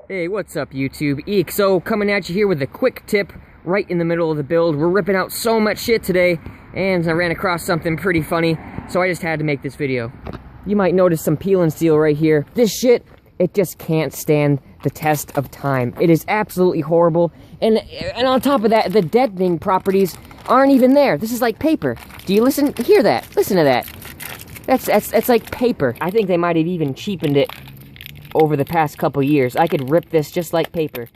Hey, what's up YouTube? EXO coming at you here with a quick tip right in the middle of the build. We're ripping out so much shit today, and I ran across something pretty funny, so I just had to make this video. You might notice some peel and seal right here. This shit, it just can't stand the test of time. It is absolutely horrible, and on top of that, the deadening properties aren't even there. This is like paper. Do you hear that? Listen to that. That's like paper. I think they might have even cheapened it over the past couple years. I could rip this just like paper.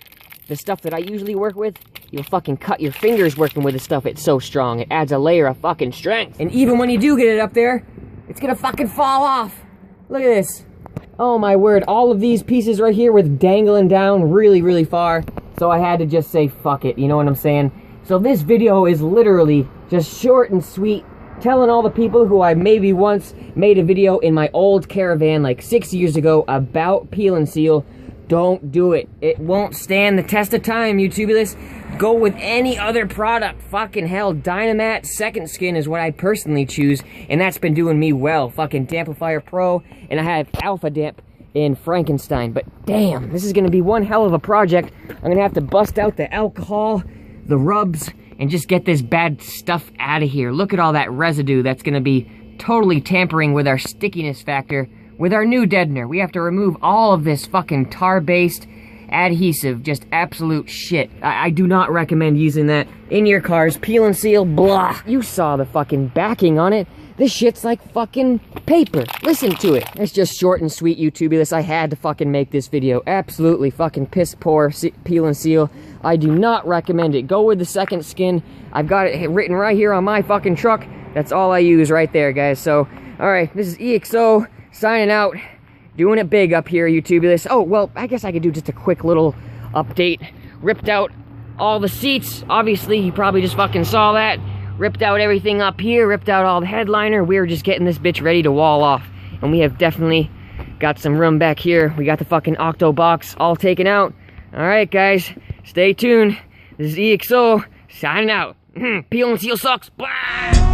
The stuff that I usually work with, you'll fucking cut your fingers working with this stuff. It's so strong. It adds a layer of fucking strength. And even when you do get it up there, it's gonna fucking fall off. Look at this. Oh my word, all of these pieces right here were dangling down really, really far. So I had to just say fuck it, you know what I'm saying? So this video is literally just short and sweet, telling all the people who I maybe once made a video in my old caravan like 6 years ago about peel and seal. Don't do it. It won't stand the test of time, YouTubulous. Go with any other product. Fucking hell, Dynamat Second Skin is what I personally choose, and that's been doing me well. Fucking Damplifier Pro, and I have Alpha Damp in Frankenstein. But damn, this is gonna be one hell of a project. I'm gonna have to bust out the alcohol, the rubs, and just get this bad stuff out of here. Look at all that residue that's gonna be totally tampering with our stickiness factor with our new Deadener. We have to remove all of this fucking tar-based adhesive, just absolute shit. I do not recommend using that in your cars. Peel and seal, blah. You saw the fucking backing on it. This shit's like fucking paper. Listen to it. It's just short and sweet, YouTubulous. I had to fucking make this video. Absolutely fucking piss poor peel and seal. I do not recommend it. Go with the second skin. I've got it written right here on my fucking truck. That's all I use right there, guys. So, alright, this is EXO signing out. Doing it big up here, YouTubulous. Oh, well, I guess I could do just a quick little update. Ripped out all the seats. Obviously, you probably just fucking saw that. Ripped out everything up here. Ripped out all the headliner. We're just getting this bitch ready to wall off. And we have definitely got some room back here. We got the fucking octo box all taken out. Alright, guys. Stay tuned. This is EXO signing out. Peel and seal sucks. Bye!